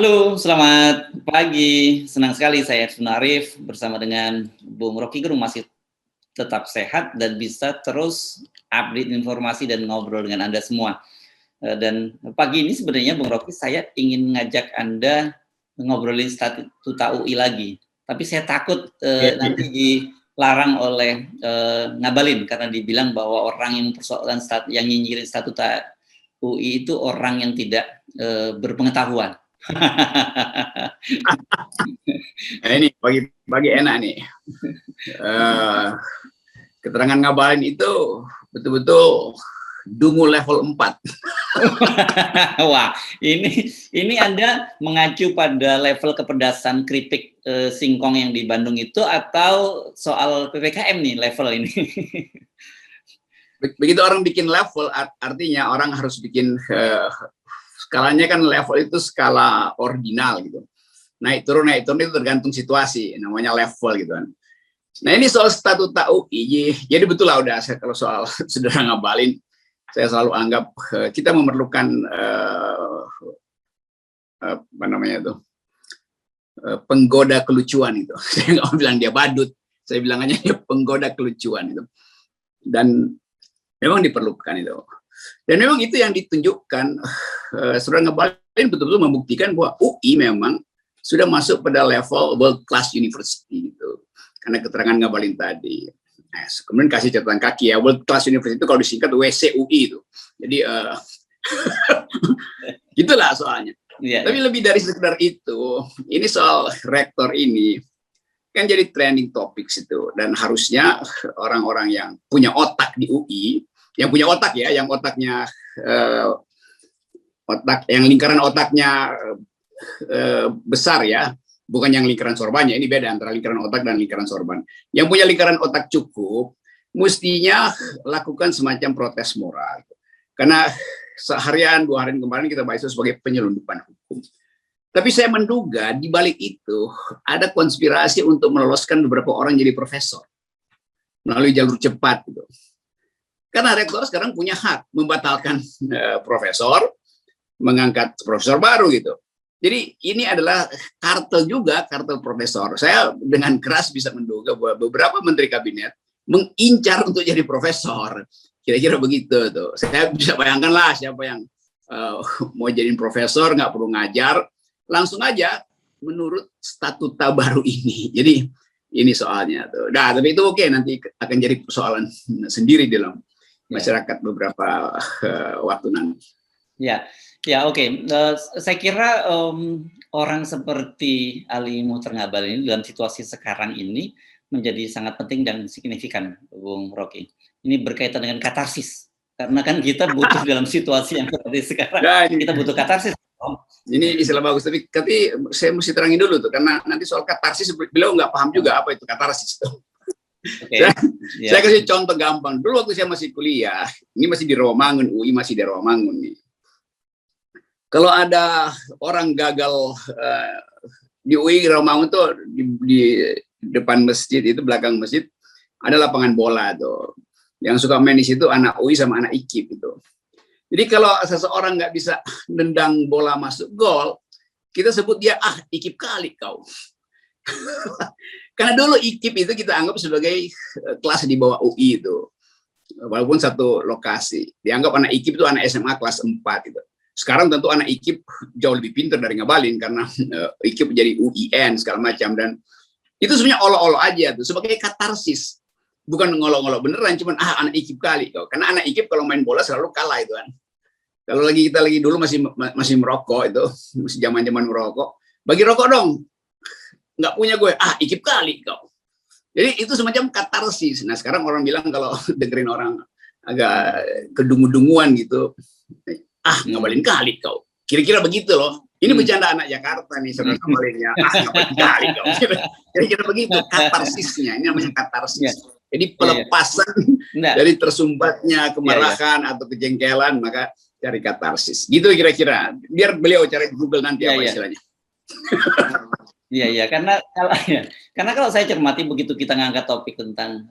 Halo, selamat pagi. Senang sekali saya Arif bersama dengan Bung Rocky Gerung masih tetap sehat dan bisa terus update informasi dan ngobrol dengan Anda semua. Dan pagi ini sebenarnya Bung Rocky saya ingin ngajak Anda ngobrolin statuta UI lagi. Tapi saya takut nanti dilarang oleh Ngabalin karena dibilang bahwa orang yang mempersoalkan yang nyinyirin statuta UI itu orang yang tidak berpengetahuan. Nah, ini bagi enak nih. Keterangan Ngabalin itu betul-betul dungu level 4. Wah, ini Anda mengacu pada level kepedasan keripik singkong yang di Bandung itu atau soal PPKM nih level ini? Begitu orang bikin level, artinya orang harus bikin skalanya kan level itu skala ordinal gitu. Naik turun itu tergantung situasi, namanya level gitu kan. Nah ini soal statuta UI, jadi betul lah udah kalau soal saudara Ngabalin, saya selalu anggap kita memerlukan apa namanya itu penggoda kelucuan itu. Saya nggak mau bilang dia badut, saya bilang aja dia penggoda kelucuan itu. Dan memang diperlukan itu. Dan memang itu yang ditunjukkan saudara Ngabalin betul-betul membuktikan bahwa UI memang sudah masuk pada level world class university gitu. Karena keterangan Ngabalin tadi. Nah, kemudian kasih catatan kaki ya, world class university itu kalau disingkat WCUI itu. Jadi gitulah soalnya. Yeah, tapi lebih dari sekedar itu, ini soal rektor ini kan jadi trending topics itu, dan harusnya orang-orang yang punya otak di UI, yang punya otak ya, yang otaknya yang lingkaran otaknya besar ya, bukan yang lingkaran sorbannya. Ini beda antara lingkaran otak dan lingkaran sorban. Yang punya lingkaran otak cukup, mestinya lakukan semacam protes moral. Karena seharian, 2 hari kemarin kita bahas itu sebagai penyelundupan hukum. Tapi saya menduga di balik itu ada konspirasi untuk meloloskan beberapa orang jadi profesor melalui jalur cepat gitu. Karena rektor sekarang punya hak membatalkan profesor, mengangkat profesor baru gitu. Jadi ini adalah kartel juga, kartel profesor. Saya dengan keras bisa menduga bahwa beberapa menteri kabinet mengincar untuk jadi profesor. Kira-kira begitu tuh. Saya bisa bayangkan lah siapa yang mau jadi profesor, nggak perlu ngajar, langsung aja menurut statuta baru ini. Jadi ini soalnya tuh. Nah, tapi itu oke, nanti akan jadi persoalan sendiri dalam masyarakat beberapa waktu nanti. Ya oke. Saya kira orang seperti Ali Muhtar Ngabalin ini dalam situasi sekarang ini menjadi sangat penting dan signifikan, Bung Rocky. Ini berkaitan dengan katarsis, karena kan kita butuh dalam situasi yang seperti sekarang, kita butuh katarsis. Ini istilah bagus, tapi saya mesti terangin dulu tuh, karena nanti soal katarsis beliau nggak paham juga apa itu katarsis. Okay. Saya kasih contoh gampang. Dulu waktu saya masih kuliah, ini masih di Rawamangun, UI masih di Rawamangun nih. Kalau ada orang gagal di UI Rawamangun tuh di depan masjid itu, belakang masjid ada lapangan bola tuh. Yang suka main di situ anak UI sama anak IKIP itu. Jadi kalau seseorang nggak bisa nendang bola masuk gol, kita sebut dia IKIP kali kau. Karena dulu IKIP itu kita anggap sebagai kelas di bawah UI itu. Walaupun satu lokasi. Dianggap anak IKIP itu anak SMA kelas 4 gitu. Sekarang tentu anak IKIP jauh lebih pintar dari Ngabalin karena IKIP jadi UIN segala macam, dan itu sebenarnya olo-olo aja tuh sebagai katarsis. Bukan ngolok-ngolok beneran, cuman anak IKIP kali kau. Karena anak IKIP kalau main bola selalu kalah itu kan. Kalau kita lagi dulu masih merokok itu, masih zaman-zaman merokok. Bagi rokok dong. Nggak punya gue, IKIP kali kau. Jadi itu semacam katarsis. Nah sekarang orang bilang kalau dengerin orang agak kedungu-dunguan gitu, Ngabalin kali kau. Kira-kira begitu loh. Ini bercanda anak Jakarta nih, saudara Ngabalinnya. Ngabalin kali kau. Kira-kira begitu katarsisnya. Ini namanya katarsis. Jadi pelepasan dari tersumbatnya kemarahan atau kejengkelan, maka cari katarsis. Gitu kira-kira. Biar beliau cari di Google nanti apa istilahnya. Iya, karena Karena kalau saya cermati begitu kita ngangkat topik tentang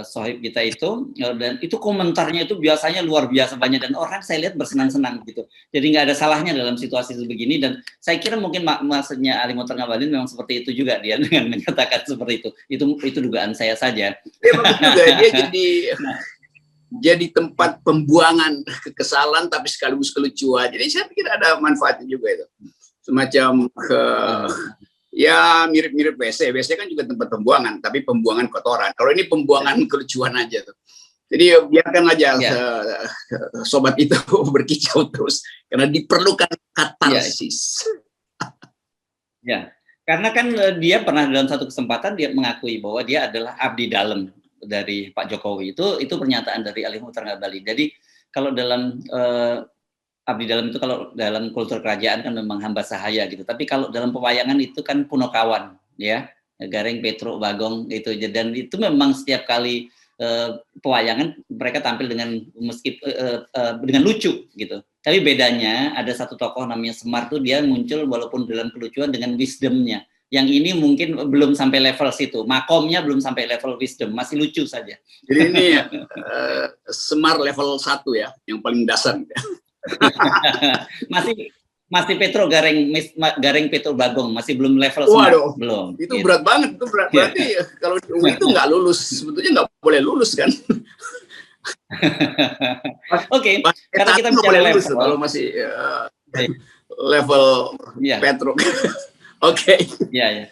sohib kita itu, dan itu komentarnya itu biasanya luar biasa banyak dan orang saya lihat bersenang-senang gitu. Jadi nggak ada salahnya dalam situasi sebegini dan saya kira mungkin maksudnya Ali Mohtar Ngabalin memang seperti itu juga dia dengan menyatakan seperti itu. Itu dugaan saya saja. Ya, bagus juga dia jadi tempat pembuangan kekesalan tapi sekaligus kelucuan. Jadi saya pikir ada manfaatnya juga itu. Semacam ya mirip-mirip WC. WC kan juga tempat pembuangan, tapi pembuangan kotoran. Kalau ini pembuangan kelucuan aja tuh. Jadi biarkan aja sobat itu berkicau terus karena diperlukan katarsis. Ya, karena kan dia pernah dalam satu kesempatan dia mengakui bahwa dia adalah abdi dalam dari Pak Jokowi. Itu pernyataan dari Ali Mohtar Ngabalin. Jadi kalau dalam abdi dalam itu kalau dalam kultur kerajaan kan memang hamba sahaya gitu. Tapi kalau dalam pewayangan itu kan punokawan, ya, Gareng Petro Bagong itu. Dan itu memang setiap kali pewayangan mereka tampil dengan dengan lucu gitu. Tapi bedanya ada satu tokoh namanya Semar tuh dia muncul walaupun dalam kelucuan dengan wisdomnya. Yang ini mungkin belum sampai level situ, makomnya belum sampai level wisdom, masih lucu saja. Jadi ini Semar level 1 ya, yang paling dasar. masih Petro Gareng Petro Bagong, masih belum level Semar. Waduh, belum. Itu gitu. Berat banget, itu berat. Berarti kalau di UI itu nggak lulus, sebetulnya nggak boleh lulus kan? Oke, karena kita bicara level, kalau masih level Petro. Oke. Ya.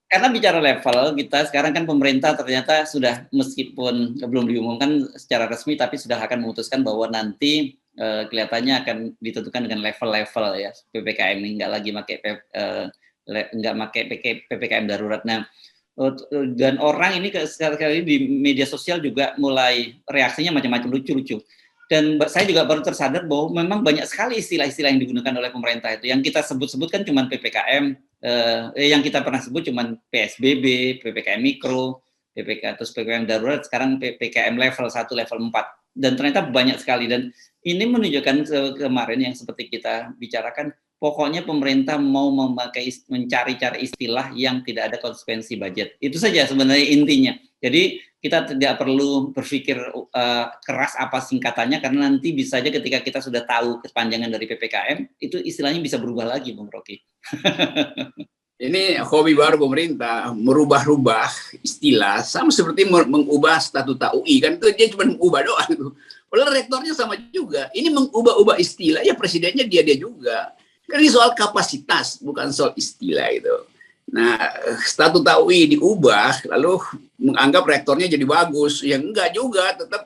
Karena bicara level, kita sekarang kan pemerintah ternyata sudah meskipun belum diumumkan secara resmi, tapi sudah akan memutuskan bahwa nanti kelihatannya akan ditentukan dengan level-level ya PPKM ini nggak lagi pakai PPKM darurat. Nah, dan orang ini sekali di media sosial juga mulai reaksinya macam-macam lucu-lucu. Dan saya juga baru tersadar bahwa memang banyak sekali istilah-istilah yang digunakan oleh pemerintah itu. Yang kita sebut-sebut kan cuma PPKM, yang kita pernah sebut cuma PSBB, PPKM mikro, terus PPKM darurat, sekarang PPKM level 1, level 4. Dan ternyata banyak sekali. Dan ini menunjukkan kemarin yang seperti kita bicarakan, pokoknya pemerintah mau mencari-cari istilah yang tidak ada konsekuensi budget. Itu saja sebenarnya intinya. Jadi kita tidak perlu berpikir keras apa singkatannya, karena nanti bisa saja ketika kita sudah tahu kepanjangan dari PPKM, itu istilahnya bisa berubah lagi, Bung Rocky. Ini hobi baru pemerintah, merubah-rubah istilah, sama seperti mengubah statuta UI, kan itu dia cuma mengubah doang itu. Oleh rektornya sama juga, ini mengubah-ubah istilah, ya presidennya dia juga. Kan ini soal kapasitas, bukan soal istilah itu. Nah, statuta UI diubah, lalu menganggap rektornya jadi bagus. Ya enggak juga, tetap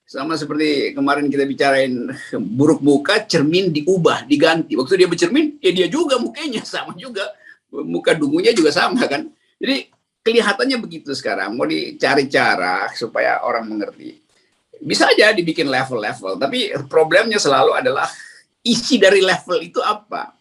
sama seperti kemarin kita bicarain buruk muka, cermin diubah, diganti. Waktu dia bercermin, ya dia juga mukanya sama juga. Muka dungunya juga sama kan. Jadi kelihatannya begitu sekarang, mau dicari cara supaya orang mengerti. Bisa aja dibikin level-level, tapi problemnya selalu adalah isi dari level itu apa.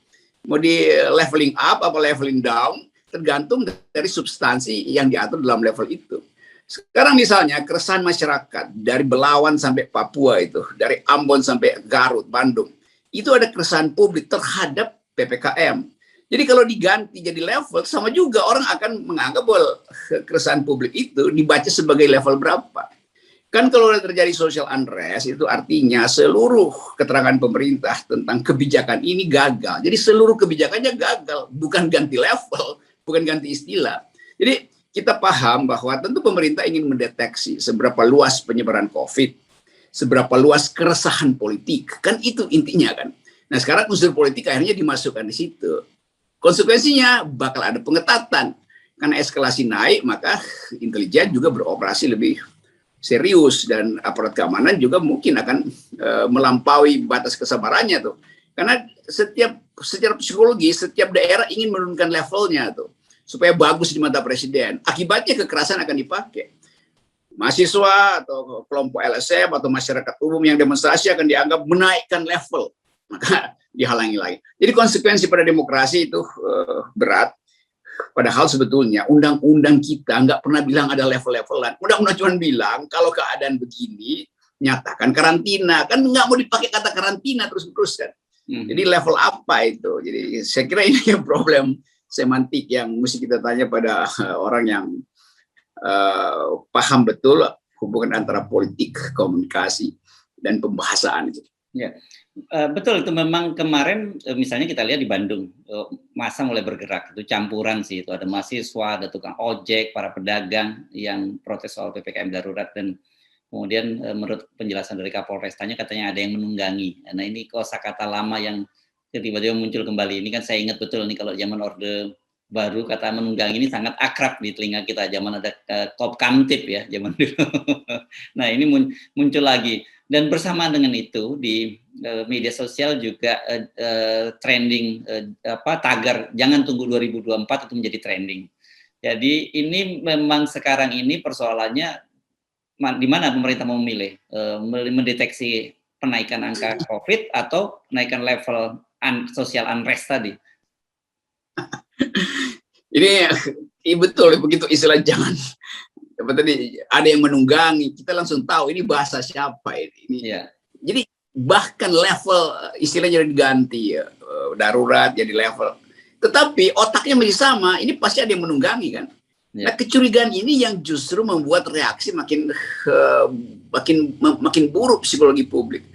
Mau di leveling up apa leveling down, tergantung dari substansi yang diatur dalam level itu. Sekarang misalnya keresahan masyarakat dari Belawan sampai Papua itu, dari Ambon sampai Garut, Bandung, itu ada keresahan publik terhadap PPKM. Jadi kalau diganti jadi level, sama juga orang akan menganggap bahwa keresahan publik itu dibaca sebagai level berapa. Kan kalau terjadi social unrest, itu artinya seluruh keterangan pemerintah tentang kebijakan ini gagal. Jadi seluruh kebijakannya gagal, bukan ganti level, bukan ganti istilah. Jadi kita paham bahwa tentu pemerintah ingin mendeteksi seberapa luas penyebaran COVID, seberapa luas keresahan politik. Kan itu intinya kan. Nah sekarang unsur politik akhirnya dimasukkan di situ. Konsekuensinya bakal ada pengetatan. Karena eskalasi naik, maka intelijen juga beroperasi lebih serius dan aparat keamanan juga mungkin akan melampaui batas kesabarannya tuh. Karena secara psikologi setiap daerah ingin menurunkan levelnya tuh supaya bagus di mata presiden. Akibatnya kekerasan akan dipakai. Mahasiswa atau kelompok LSM atau masyarakat umum yang demonstrasi akan dianggap menaikkan level, maka dihalangi lagi. Jadi konsekuensi pada demokrasi itu berat. Padahal sebetulnya undang-undang kita nggak pernah bilang ada level-levelan. Undang-undang cuma bilang kalau keadaan begini nyatakan karantina. Kan nggak mau dipakai kata karantina terus-terus kan. Jadi level apa itu? Jadi saya kira ini problem semantik yang mesti kita tanya pada orang yang paham betul hubungan antara politik, komunikasi, dan pembahasaan itu. Ya, betul itu memang kemarin misalnya kita lihat di Bandung masa mulai bergerak itu campuran sih, itu ada mahasiswa, ada tukang ojek, para pedagang yang protes soal PPKM darurat, dan kemudian menurut penjelasan dari Kapolrestanya katanya ada yang menunggangi. Nah ini kosakata lama yang tiba-tiba muncul kembali. Ini kan saya ingat betul nih kalau zaman Orde Baru kata menunggangi ini sangat akrab di telinga kita, zaman ada Kop Kamtib ya zaman dulu. Nah ini muncul lagi. Dan bersamaan dengan itu di media sosial juga trending tagar jangan tunggu 2024 itu menjadi trending. Jadi ini memang sekarang ini persoalannya di mana pemerintah mau memilih mendeteksi penaikan angka COVID atau penaikan level social unrest tadi. Ini betul begitu istilah jangan apa tadi ada yang menunggangi, kita langsung tahu ini bahasa siapa ini. Yeah. Jadi bahkan level istilahnya diganti ya, darurat jadi level. Tetapi otaknya masih sama, ini pasti ada yang menunggangi kan. Yeah. Nah kecurigaan ini yang justru membuat reaksi makin buruk psikologi publik.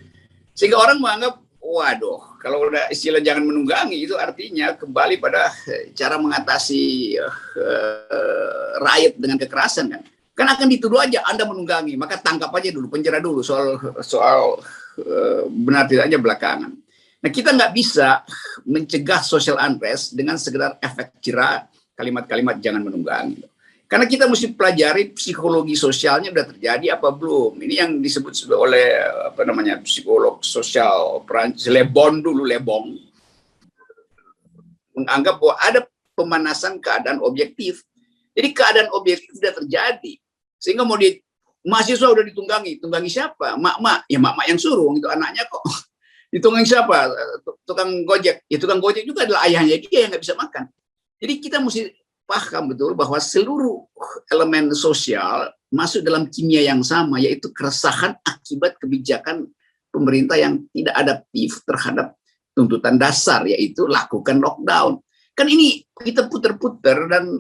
Sehingga orang menganggap, waduh, kalau udah istilah jangan menunggangi itu artinya kembali pada cara mengatasi rakyat dengan kekerasan kan. Kan akan dituduh aja Anda menunggangi, maka tangkap aja dulu, penjara dulu, soal benar tidaknya belakangan. Nah kita nggak bisa mencegah social unrest dengan sekedar efek jera kalimat-kalimat jangan menunggangi. Karena kita mesti pelajari psikologi sosialnya udah terjadi apa belum. Ini yang disebut oleh psikolog sosial Prancis Le Bon menganggap bahwa ada pemanasan keadaan objektif. Jadi keadaan objektif sudah terjadi. Sehingga mahasiswa udah ditunggangi siapa? Mak-mak, ya mak-mak yang suruh, itu anaknya kok. Ditunggangi siapa? Tukang gojek. Ya tukang gojek juga adalah ayahnya dia yang nggak bisa makan. Jadi kita mesti paham betul bahwa seluruh elemen sosial masuk dalam kimia yang sama, yaitu keresahan akibat kebijakan pemerintah yang tidak adaptif terhadap tuntutan dasar, yaitu lakukan lockdown. Kan ini kita puter-puter dan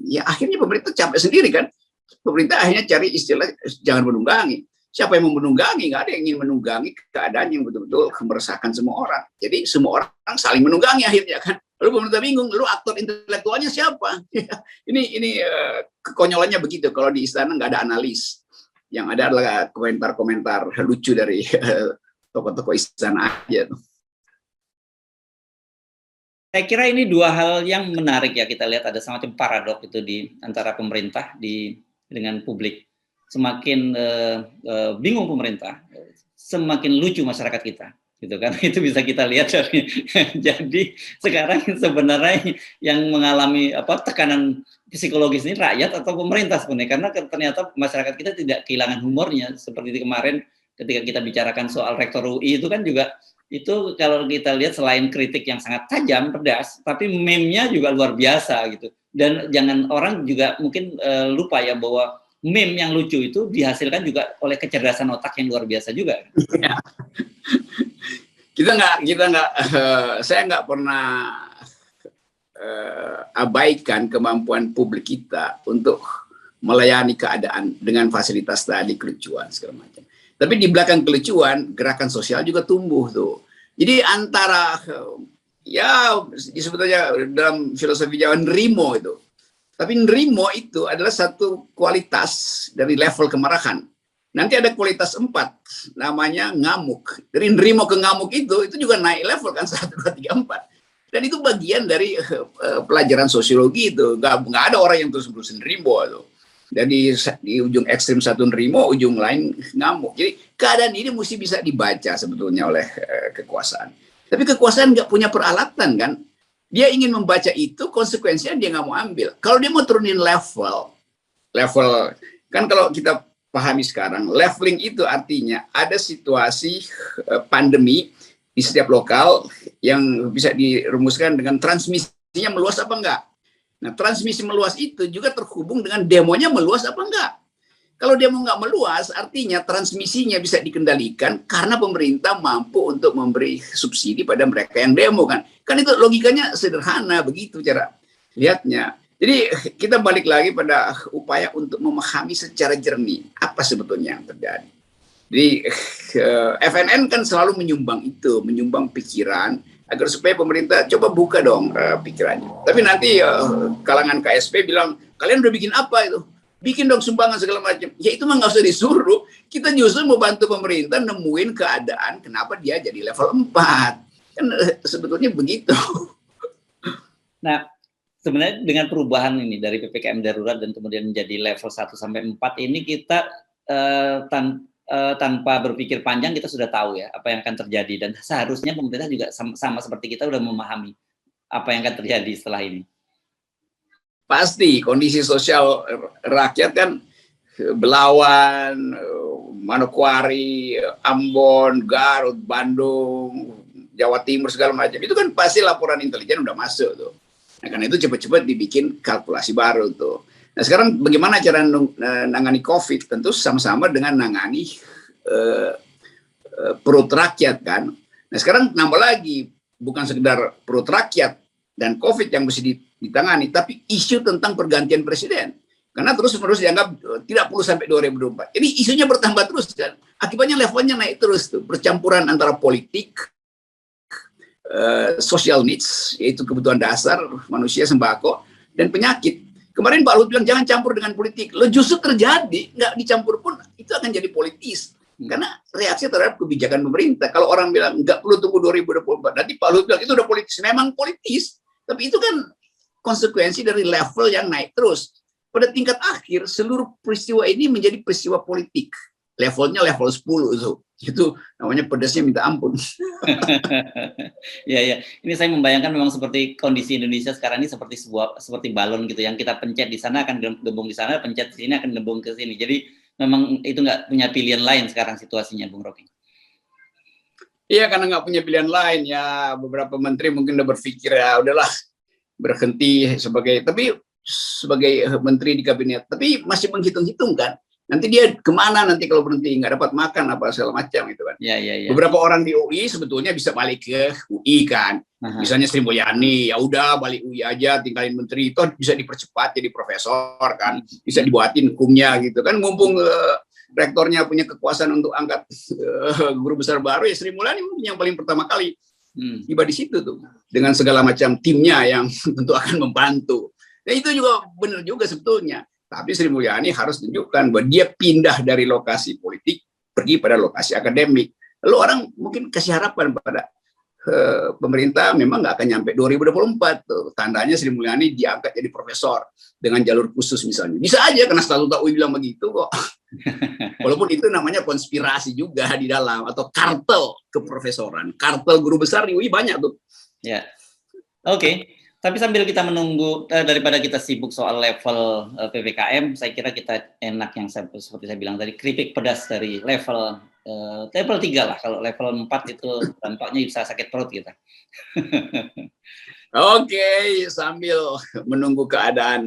ya akhirnya pemerintah capek sendiri kan. Pemerintah akhirnya cari istilah jangan menunggangi. Siapa yang mau menunggangi? Nggak ada yang ingin menunggangi keadaan yang betul-betul meresahkan semua orang. Jadi semua orang saling menunggangi akhirnya kan. Lalu pemerintah bingung, lalu aktor intelektualnya siapa? ini kekonyolannya begitu. Kalau di istana nggak ada analis. Yang ada adalah komentar-komentar lucu dari tokoh-tokoh istana aja. Saya kira ini dua hal yang menarik ya, kita lihat ada semacam paradok itu di antara pemerintah dengan publik. Semakin bingung pemerintah, semakin lucu masyarakat kita, gitu kan? Itu bisa kita lihat dari. Jadi sekarang sebenarnya yang mengalami tekanan psikologis ini rakyat atau pemerintah sebenarnya, karena ternyata masyarakat kita tidak kehilangan humornya. Seperti kemarin ketika kita bicarakan soal rektor UI itu kan juga. Itu kalau kita lihat selain kritik yang sangat tajam, pedas, tapi meme-nya juga luar biasa gitu. Dan jangan orang juga mungkin lupa ya bahwa meme yang lucu itu dihasilkan juga oleh kecerdasan otak yang luar biasa juga. Ya. Saya nggak pernah abaikan kemampuan publik kita untuk melayani keadaan dengan fasilitas tadi, kelucuan segala macam. Tapi di belakang kelucuan, gerakan sosial juga tumbuh tuh. Jadi antara, ya disebut aja dalam filosofi Jawa, nrimo itu. Tapi nrimo itu adalah satu kualitas dari level kemarahan. Nanti ada kualitas 4, namanya ngamuk. Dari nrimo ke ngamuk itu juga naik level kan, 1, 2, 3, 4. Dan itu bagian dari pelajaran sosiologi itu. Nggak ada orang yang terus-menerus nrimo itu. Jadi di ujung ekstrim satu nrimo, ujung lain ngamuk. Jadi keadaan ini mesti bisa dibaca sebetulnya oleh kekuasaan. Tapi kekuasaan nggak punya peralatan kan. Dia ingin membaca itu, konsekuensinya dia nggak mau ambil. Kalau dia mau turunin level kan kalau kita pahami sekarang, leveling itu artinya ada situasi pandemi di setiap lokal yang bisa dirumuskan dengan transmisinya meluas apa enggak. Nah, transmisi meluas itu juga terhubung dengan demonya meluas apa enggak. Kalau demo enggak meluas, artinya transmisinya bisa dikendalikan karena pemerintah mampu untuk memberi subsidi pada mereka yang demo kan. Kan itu logikanya sederhana begitu cara. lihatnya. Jadi kita balik lagi pada upaya untuk memahami secara jernih apa sebetulnya yang terjadi. Jadi FNN kan selalu menyumbang pikiran agar supaya pemerintah coba buka dong pikirannya. Tapi nanti kalangan KSP bilang, kalian udah bikin apa itu? Bikin dong sumbangan segala macam. Ya itu mah nggak usah disuruh. Kita justru mau bantu pemerintah nemuin keadaan kenapa dia jadi level 4. Kan sebetulnya begitu. Nah, sebenarnya dengan perubahan ini dari PPKM darurat dan kemudian menjadi level 1 sampai 4 ini kita tanpa berpikir panjang kita sudah tahu ya apa yang akan terjadi, dan seharusnya pemerintah juga sama seperti kita udah memahami apa yang akan terjadi setelah ini. Pasti kondisi sosial rakyat kan Belawan, Manokwari, Ambon, Garut, Bandung, Jawa Timur segala macam itu kan pasti laporan intelijen udah masuk tuh. Nah, karena itu cepat-cepat dibikin kalkulasi baru tuh. Nah sekarang bagaimana cara nangani COVID? Tentu sama-sama dengan nangani perut rakyat kan. Nah sekarang nambah lagi, bukan sekedar perut rakyat dan COVID yang mesti ditangani, tapi isu tentang pergantian presiden. Karena terus-menerus dianggap tidak perlu sampai 2024. Jadi isunya bertambah terus kan. Akibatnya levelnya naik terus tuh. Percampuran antara politik, social needs, yaitu kebutuhan dasar manusia, sembako, dan penyakit. Kemarin Pak Luhut bilang jangan campur dengan politik. Lo justru terjadi, nggak dicampur pun itu akan jadi politis. Karena reaksi terhadap kebijakan pemerintah. Kalau orang bilang nggak perlu tunggu 2024, nanti Pak Luhut bilang itu udah politis. Memang politis, tapi itu kan konsekuensi dari level yang naik terus. Pada tingkat akhir, seluruh peristiwa ini menjadi peristiwa politik. Levelnya level 10 tuh. Itu namanya pedasnya minta ampun. Ya. Ini saya membayangkan memang seperti kondisi Indonesia sekarang ini seperti balon gitu, yang kita pencet di sana akan gembung di sana, pencet di sini akan gembung ke sini. Jadi memang itu nggak punya pilihan lain sekarang situasinya, Bung Rocky. Iya, karena nggak punya pilihan lain ya. Beberapa menteri mungkin udah berpikir ya udahlah berhenti sebagai menteri di kabinet, tapi masih menghitung-hitung kan. Nanti dia kemana nanti kalau berhenti, nggak dapat makan apa segala macam itu kan. Ya. Beberapa orang di UI sebetulnya bisa balik ke UI kan. Misalnya Sri Mulyani, ya udah balik UI aja, tinggalin menteri, itu bisa dipercepat jadi profesor kan, bisa dibuatin hukumnya gitu kan. Mumpung rektornya punya kekuasaan untuk angkat guru besar baru, ya Sri Mulyani mungkin yang paling pertama kali tiba di situ tuh dengan segala macam timnya yang tentu akan membantu. Ya itu juga benar juga sebetulnya. Tapi Sri Mulyani harus tunjukkan bahwa dia pindah dari lokasi politik pergi pada lokasi akademik. Lalu orang mungkin kasih harapan pada pemerintah memang nggak akan nyampe 2024 tuh. Tandanya Sri Mulyani diangkat jadi profesor dengan jalur khusus misalnya. Bisa aja karena statuta UI bilang begitu kok. Walaupun itu namanya konspirasi juga di dalam atau kartel keprofesoran. Kartel guru besar di UI banyak tuh. Ya. Oke. Tapi sambil kita menunggu, daripada kita sibuk soal level PPKM, saya kira kita enak yang seperti saya bilang tadi, keripik pedas dari level 3 lah. Kalau level 4 itu tampaknya bisa sakit perut kita. Oke, sambil menunggu keadaan,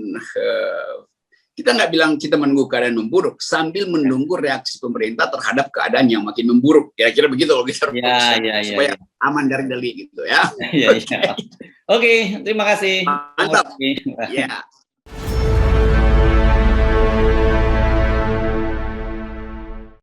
kita nggak bilang kita menunggu keadaan memburuk, sambil menunggu reaksi pemerintah terhadap keadaan yang makin memburuk. Kira-kira begitu loh kita supaya aman dari delik gitu ya. Oke, terima kasih. Mantap. Ya.